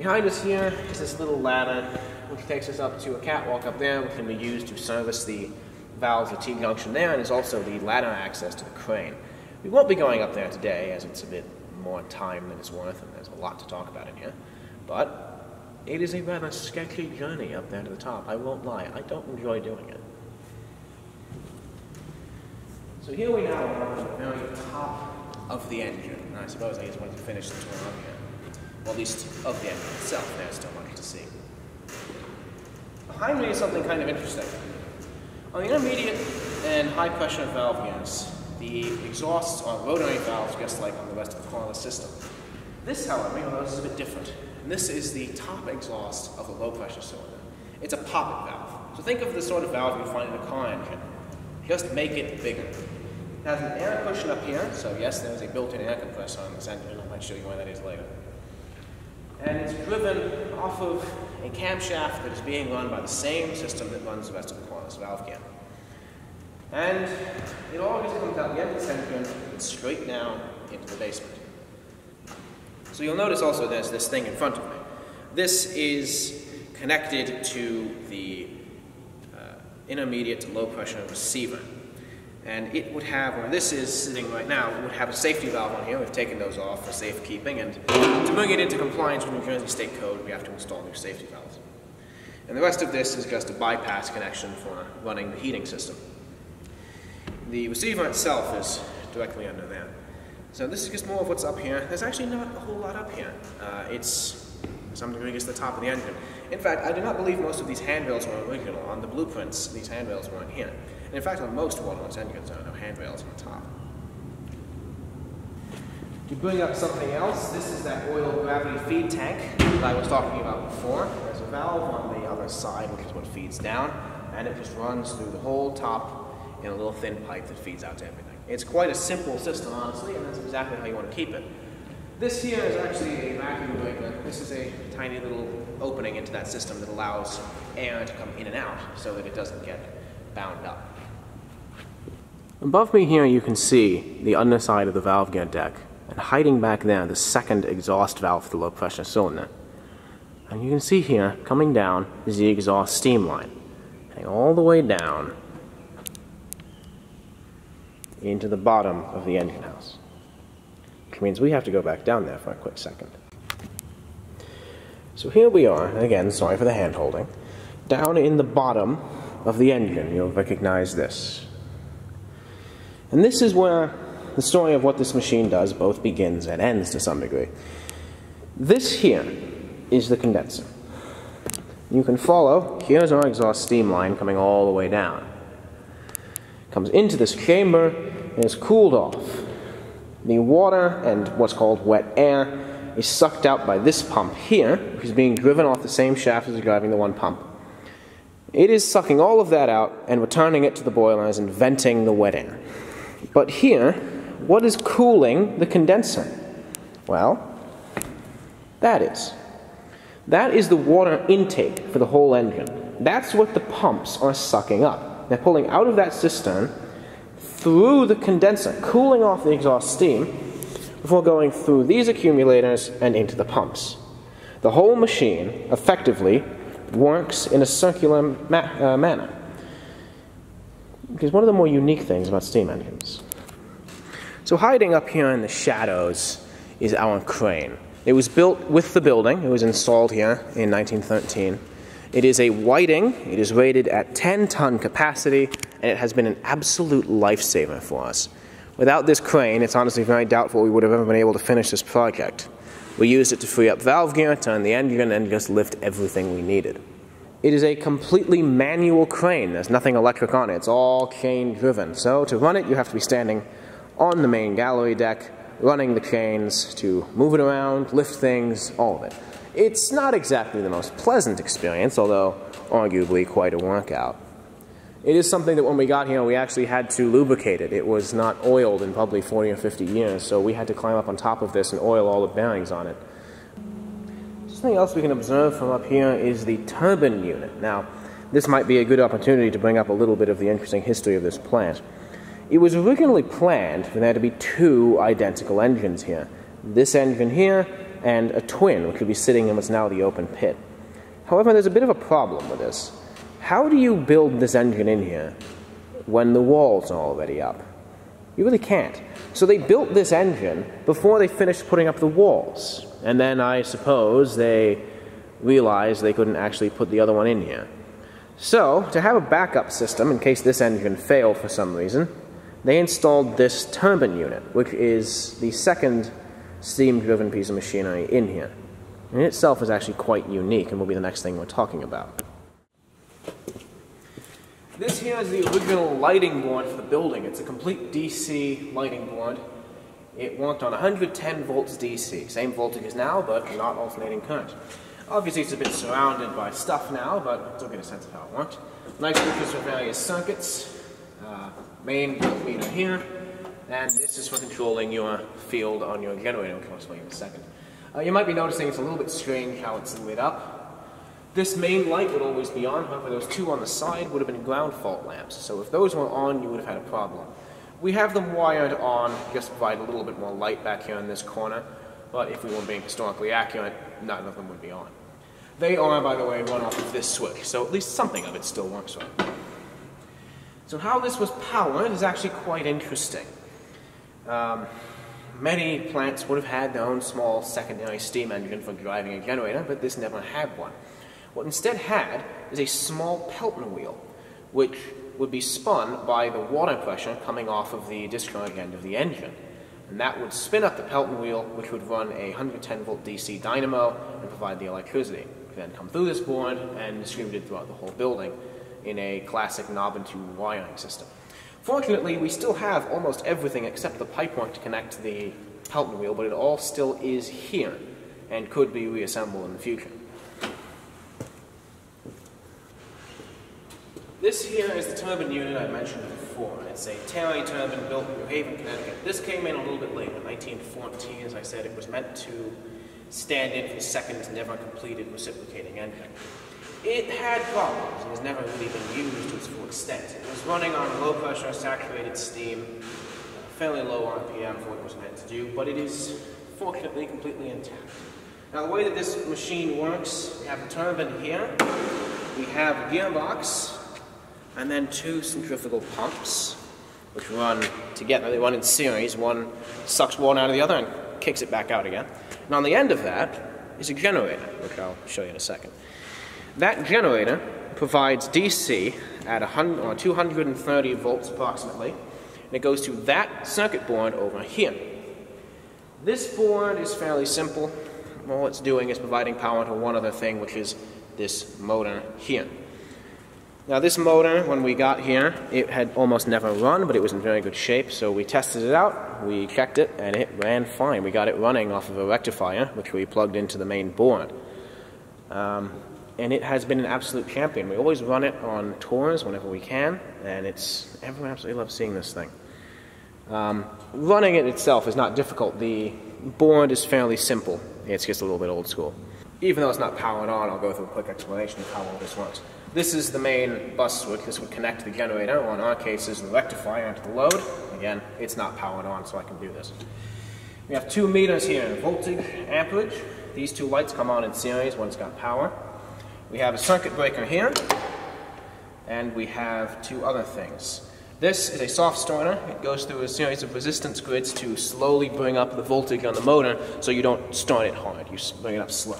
S1: Behind us here is this little ladder, which takes us up to a catwalk up there, which can be used to service the valves of T-junction there, and is also the ladder access to the crane. We won't be going up there today, as it's a bit more time than it's worth, and there's a lot to talk about in here. But it is a rather sketchy journey up there to the top, I won't lie. I don't enjoy doing it. So here we now are at the very top of the engine. And I suppose I just wanted to finish the tour up here. Well, at least of the engine itself. There's still much to see. Behind me is something kind of interesting. On the intermediate and high pressure valve units, the exhausts are rotary valves just like on the rest of the Corliss system. This, however, you'll notice is a bit different. And this is the top exhaust of a low pressure cylinder. It's a poppet valve. So think of the sort of valve you find in a car engine. Just make it bigger. It has an air cushion up here, so yes, there's a built-in air compressor on this engine. I might show you why that is later. And it's driven off of a camshaft that is being run by the same system that runs the rest of the Corliss valve cam. And it all just comes out the end of this engine and straight down into the basement. So you'll notice also there's this thing in front of me. This is connected to the intermediate to low pressure receiver. And it would have, where this is sitting right now, it would have a safety valve on here. We've taken those off for safekeeping, and to bring it into compliance with New Jersey State Code, we have to install new safety valves. And the rest of this is just a bypass connection for running the heating system. The receiver itself is directly under there. So this is just more of what's up here. There's actually not a whole lot up here. It's, to some degree, just the top of the engine. In fact, I do not believe most of these handrails were original. On the blueprints, these handrails weren't here. And in fact, on most waterworks engines, there are no handrails on the top. To bring up something else, this is that oil gravity feed tank that I was talking about before. There's a valve on the other side, which is what feeds down, and it just runs through the whole top in a little thin pipe that feeds out to everything. It's quite a simple system, honestly, and that's exactly how you want to keep it. This here is actually a vacuum breaker. This is a tiny little opening into that system that allows air to come in and out so that it doesn't get bound up. Above me here you can see the underside of the valve gear deck, and hiding back there the second exhaust valve for the low pressure cylinder. And you can see here, coming down, is the exhaust steam line, heading all the way down into the bottom of the engine house. Which means we have to go back down there for a quick second. So here we are, and again, sorry for the hand holding, down in the bottom of the engine. You'll recognize this. And this is where the story of what this machine does both begins and ends to some degree. This here is the condenser. You can follow, here's our exhaust steam line coming all the way down. It comes into this chamber and is cooled off. The water and what's called wet air is sucked out by this pump here, which is being driven off the same shaft as driving the one pump. It is sucking all of that out and returning it to the boilers and venting the wet air. But here, what is cooling the condenser? Well, that is. That is the water intake for the whole engine. That's what the pumps are sucking up. They're pulling out of that cistern through the condenser, cooling off the exhaust steam before going through these accumulators and into the pumps. The whole machine effectively works in a circular manner. Because one of the more unique things about steam engines. So hiding up here in the shadows is our crane. It was built with the building. It was installed here in 1913. It is a Whiting. It is rated at 10-ton capacity, and it has been an absolute lifesaver for us. Without this crane, it's honestly very doubtful we would have ever been able to finish this project. We used it to free up valve gear, turn the engine, and just lift everything we needed. It is a completely manual crane. There's nothing electric on it. It's all chain driven. So to run it, you have to be standing on the main gallery deck, running the chains to move it around, lift things, all of it. It's not exactly the most pleasant experience, although arguably quite a workout. It is something that when we got here, we actually had to lubricate it. It was not oiled in probably 40 or 50 years, so we had to climb up on top of this and oil all the bearings on it. Something else we can observe from up here is the turbine unit. Now, this might be a good opportunity to bring up a little bit of the interesting history of this plant. It was originally planned for there to be two identical engines here. This engine here and a twin, which would be sitting in what's now the open pit. However, there's a bit of a problem with this. How do you build this engine in here when the walls are already up? You really can't. So they built this engine before they finished putting up the walls. And then I suppose they realized they couldn't actually put the other one in here. So, to have a backup system in case this engine failed for some reason, they installed this turbine unit, which is the second steam-driven piece of machinery in here. And it itself is actually quite unique and will be the next thing we're talking about. This here is the original lighting board for the building. It's a complete DC lighting board. It worked on 110 volts DC, same voltage as now, but not alternating current. Obviously it's a bit surrounded by stuff now, but still get a sense of how it worked. Nice pictures for various circuits. Main meter here, and this is for controlling your field on your generator, which I'll explain in a second. You might be noticing it's a little bit strange how it's lit up. This main light would always be on, however those two on the side would have been ground fault lamps, so if those were on, you would have had a problem. We have them wired on just to provide a little bit more light back here in this corner, but if we were being historically accurate, none of them would be on. They are, by the way, run off of this switch, so at least something of it still works right. So how this was powered is actually quite interesting. Many plants would have had their own small secondary steam engine for driving a generator, but this never had one. What instead had is a small Pelton wheel, which would be spun by the water pressure coming off of the discharge end of the engine. And that would spin up the Pelton wheel, which would run a 110 volt DC dynamo and provide the electricity. It would then come through this board and distributed throughout the whole building in a classic knob and tube wiring system. Fortunately, we still have almost everything except the pipework to connect the Pelton wheel, but it all still is here and could be reassembled in the future. This here is the turbine unit I mentioned before. It's a Terry turbine built in New Haven, Connecticut. This came in a little bit later, 1914. As I said, it was meant to stand in for the second never completed reciprocating engine. It had problems and has never really been used to its full extent. It was running on low pressure, saturated steam, fairly low RPM for what it was meant to do, but it is fortunately completely intact. Now the way that this machine works, we have the turbine here, we have a gearbox, and then two centrifugal pumps, which run together. They run in series. One sucks water out of the other and kicks it back out again. And on the end of that is a generator, which I'll show you in a second. That generator provides DC at 230 volts approximately, and it goes to that circuit board over here. This board is fairly simple. All it's doing is providing power to one other thing, which is this motor here. Now this motor, when we got here, it had almost never run, but it was in very good shape, so we tested it out, we checked it, and it ran fine. We got it running off of a rectifier, which we plugged into the main board. And it has been an absolute champion. We always run it on tours whenever we can, and everyone absolutely loves seeing this thing. Running it itself is not difficult. The board is fairly simple. It's just a little bit old school. Even though it's not powered on, I'll go through a quick explanation of how all this works. This is the main bus switch. This would connect the generator, or in our case, is the rectifier into the load. Again, it's not powered on, so I can do this. We have 2 meters here, voltage, amperage. These two lights come on in series, one's got power. We have a circuit breaker here, and we have two other things. This is a soft starter. It goes through a series of resistance grids to slowly bring up the voltage on the motor so you don't start it hard, you bring it up slow.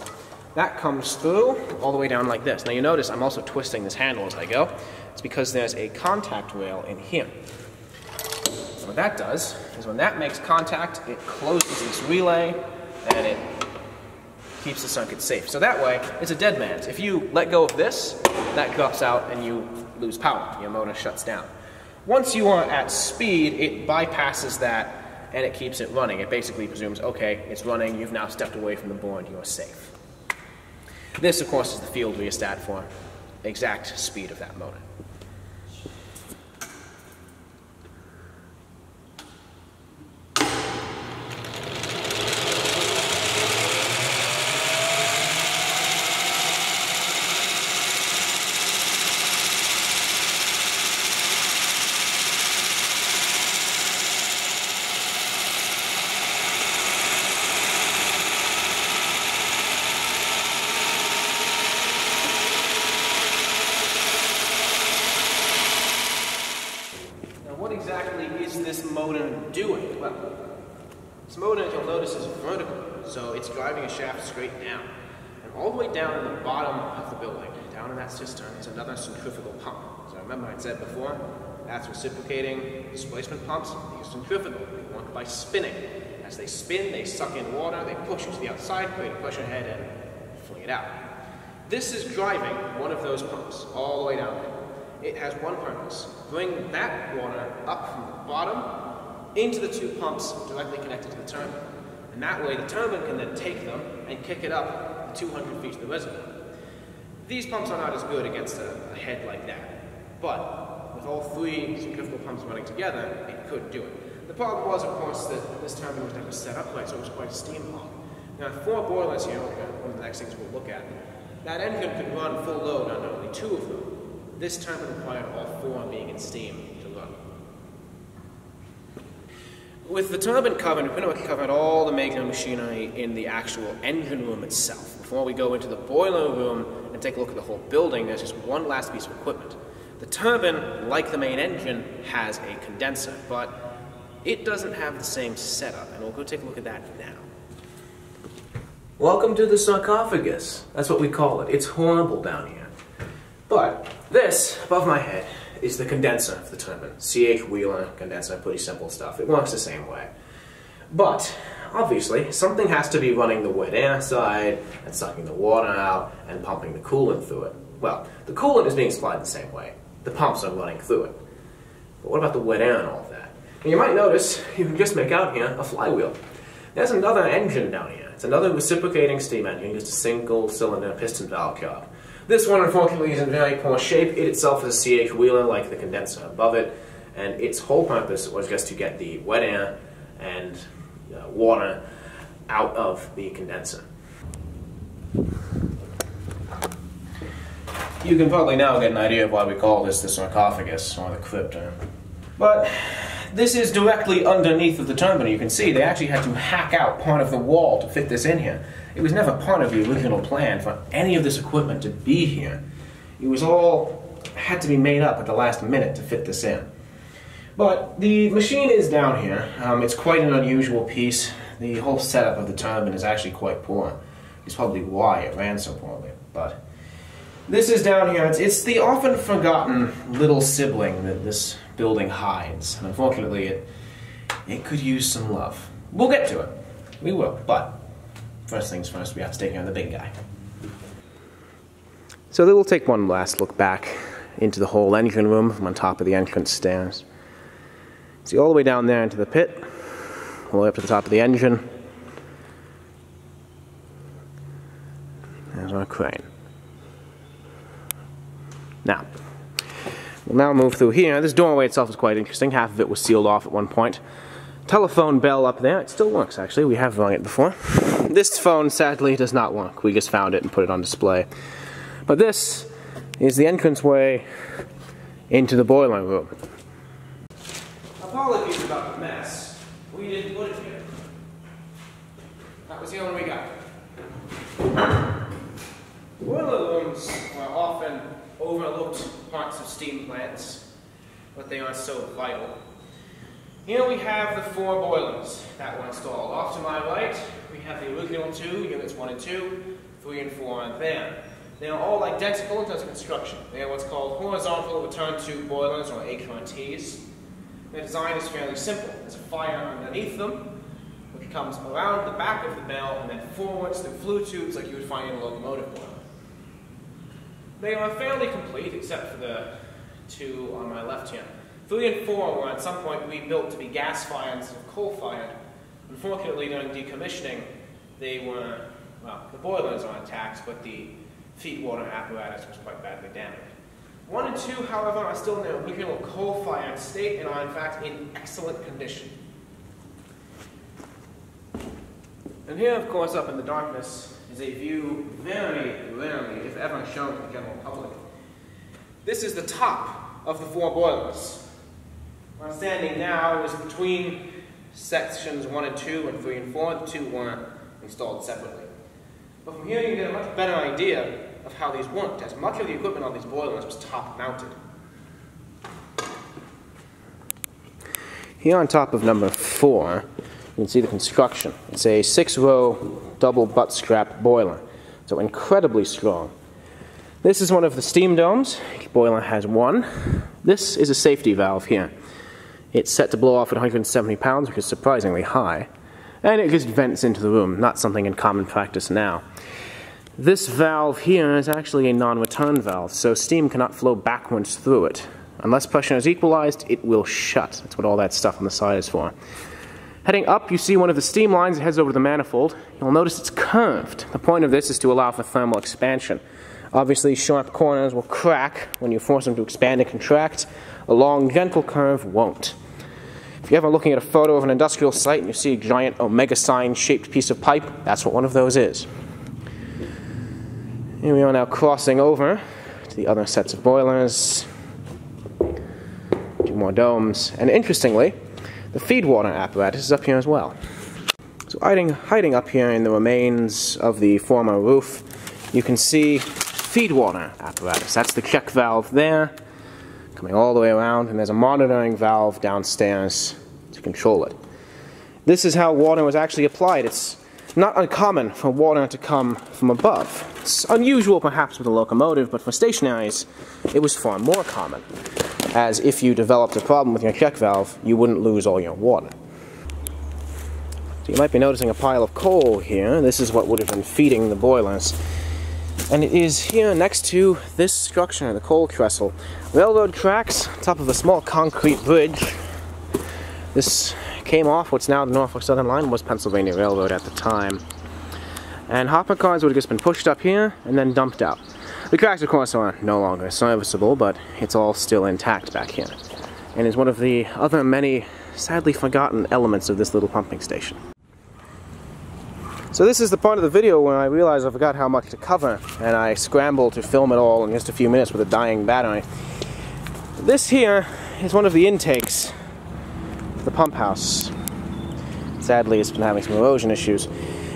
S1: That comes through all the way down like this. Now you notice I'm also twisting this handle as I go. It's because there's a contact rail in here. So what that does is when that makes contact, it closes this relay and it keeps the circuit safe. So that way, it's a dead man's. If you let go of this, that drops out and you lose power. Your motor shuts down. Once you are at speed, it bypasses that and it keeps it running. It basically presumes, okay, it's running, you've now stepped away from the board, you're safe. This, of course, is the field rheostat for exact speed of that motor. is this motor doing? Well, this motor, you'll notice, is vertical, so it's driving a shaft straight down. And all the way down in the bottom of the building, down in that cistern, is another centrifugal pump. So remember I said before, that's reciprocating displacement pumps. These are centrifugal. They work by spinning. As they spin, they suck in water, they push it to the outside, create a pressure head, and fling it out. This is driving one of those pumps all the way down there. It has one purpose: bring that water up from the bottom into the two pumps directly connected to the turbine. And that way the turbine can then take them and kick it up the 200 feet to the reservoir. These pumps are not as good against a head like that, but with all three centrifugal pumps running together, it could do it. The problem was, of course, that this turbine was never set up right, so it was quite steam hot. Now, 4 boilers here, one of the next things we'll look at. That engine could run full load on only 2 of them. This turbine required all 4 being in steam to run. With the turbine covered, we're going to cover all the making of machinery in the actual engine room itself. Before we go into the boiler room and take a look at the whole building, there's just one last piece of equipment. The turbine, like the main engine, has a condenser, but it doesn't have the same setup, and we'll go take a look at that now. Welcome to the sarcophagus. That's what we call it. It's horrible down here. But this, above my head, is the condenser of the turbine. C.H. Wheeler condenser, pretty simple stuff. It works the same way. But, obviously, something has to be running the wet air side, and sucking the water out, and pumping the coolant through it. Well, the coolant is being supplied the same way. The pumps are running through it. But what about the wet air and all of that? And you might notice, you can just make out here a flywheel. There's another engine down here. It's another reciprocating steam engine, just a single-cylinder piston valve job. This one, unfortunately, is in very poor shape. It itself is a C.H. Wheeler, like the condenser above it, and its whole purpose was just to get the wet air and water out of the condenser. You can probably now get an idea of why we call this the sarcophagus, or the crypt. But this is directly underneath of the turbine. You can see they actually had to hack out part of the wall to fit this in here. It was never part of the original plan for any of this equipment to be here. It was all had to be made up at the last minute to fit this in. But the machine is down here. It's quite an unusual piece. The whole setup of the turbine is actually quite poor. It's probably why it ran so poorly. But this is down here. It's the often forgotten little sibling that this building hides. And unfortunately, it could use some love. We'll get to it. We will. But first things first, we have to take care of the big guy. So then we'll take one last look back into the whole engine room from on top of the entrance stairs. See, all the way down there into the pit, all the way up to the top of the engine. There's our crane. Now, we'll now move through here. This doorway itself is quite interesting. Half of it was sealed off at one point. Telephone bell up there. It still works, actually. We have rung it before. This phone, sadly, does not work. We just found it and put it on display. But this is the entranceway into the boiler room. Apologies about the mess. We didn't put it here. That was the only we got. Boiler rooms are often overlooked parts of steam plants, but they are so vital. Here we have the 4 boilers that were installed. Off to my right, we have the original 2, units 1 and 2, 3 and 4 are there. They are all identical in terms of construction. They are what's called horizontal return tube boilers, or HRTs. Their design is fairly simple. There's a fire underneath them, which comes around the back of the bell and then forwards through flue tubes like you would find in a locomotive boiler. They are fairly complete, except for the 2 on my left here. 3 and 4 were at some point rebuilt to be gas-fired instead of coal-fired. Unfortunately, during decommissioning, they were, well, the boilers are intact, but the feed water apparatus was quite badly damaged. 1 and 2, however, are still in their original coal-fired state and are in fact in excellent condition. And here, of course, up in the darkness, is a view very rarely, if ever, shown to the general public. This is the top of the 4 boilers. Where I'm standing now is between sections 1 and 2 and 3 and 4. The 2 were installed separately. But from here you can get a much better idea of how these worked, as much of the equipment on these boilers was top-mounted. Here on top of number 4, you can see the construction. It's a 6-row double butt strap boiler, so incredibly strong. This is one of the steam domes. The boiler has one. This is a safety valve here. It's set to blow off at 170 pounds, which is surprisingly high, and it just vents into the room, not something in common practice now. This valve here is actually a non-return valve, so steam cannot flow backwards through it. Unless pressure is equalized, it will shut. That's what all that stuff on the side is for. Heading up, you see one of the steam lines that heads over the manifold. You'll notice it's curved. The point of this is to allow for thermal expansion. Obviously, sharp corners will crack when you force them to expand and contract. A long, gentle curve won't. If you're ever looking at a photo of an industrial site and you see a giant omega sign-shaped piece of pipe, that's what one of those is. Here we are now crossing over to the other sets of boilers. 2 more domes. And interestingly, the feed water apparatus is up here as well. So hiding up here in the remains of the former roof, you can see feed water apparatus. That's the check valve there, coming all the way around, and there's a monitoring valve downstairs to control it. This is how water was actually applied. It's not uncommon for water to come from above. It's unusual perhaps with a locomotive, but for stationaries it was far more common, as if you developed a problem with your check valve, you wouldn't lose all your water. So you might be noticing a pile of coal here. This is what would have been feeding the boilers. And it is here next to this structure, the coal trestle. Railroad tracks, top of a small concrete bridge. This came off what's now the Norfolk Southern Line, was Pennsylvania Railroad at the time. And hopper cars would have just been pushed up here and then dumped out. The tracks, of course, are no longer serviceable, but it's all still intact back here. And is one of the other many sadly forgotten elements of this little pumping station. So this is the part of the video where I realized I forgot how much to cover, and I scrambled to film it all in just a few minutes with a dying battery. This here is one of the intakes of the pump house. Sadly, it's been having some erosion issues.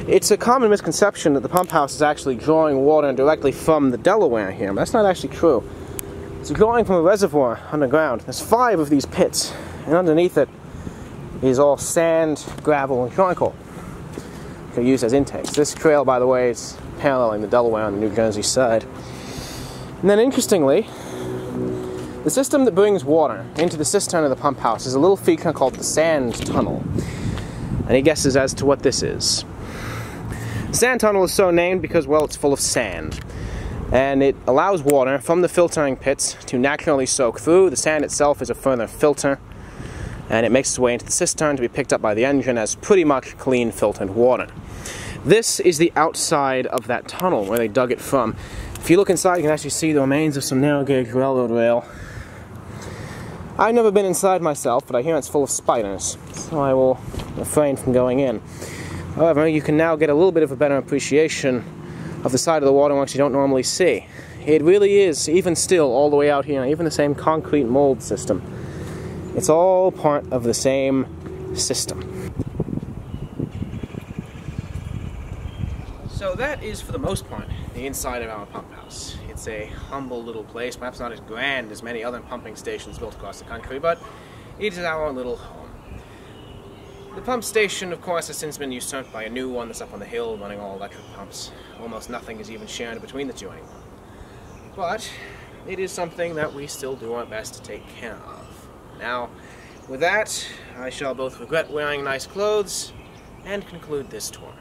S1: It's a common misconception that the pump house is actually drawing water directly from the Delaware here, but that's not actually true. It's drawing from a reservoir underground. There's 5 of these pits, and underneath it is all sand, gravel, and charcoal. They're used as intakes. This trail, by the way, is paralleling the Delaware on the New Jersey side. And then, interestingly, the system that brings water into the cistern of the pump house is a little feature called the sand tunnel. Any guesses as to what this is? The sand tunnel is so named because, well, it's full of sand. And it allows water from the filtering pits to naturally soak through. The sand itself is a further filter, and it makes its way into the cistern to be picked up by the engine as pretty much clean filtered water. This is the outside of that tunnel where they dug it from. If you look inside, you can actually see the remains of some narrow gauge railroad rail. I've never been inside myself, but I hear it's full of spiders, so I will refrain from going in. However, you can now get a little bit of a better appreciation of the side of the waterworks you don't normally see. It really is, even still, all the way out here, even the same concrete mold system. It's all part of the same system. So that is, for the most part, the inside of our pump house. It's a humble little place, perhaps not as grand as many other pumping stations built across the country, but it is our little home. The pump station, of course, has since been usurped by a new one that's up on the hill running all electric pumps. Almost nothing is even shared between the two anymore. But it is something that we still do our best to take care of. Now, with that, I shall both regret wearing nice clothes and conclude this tour.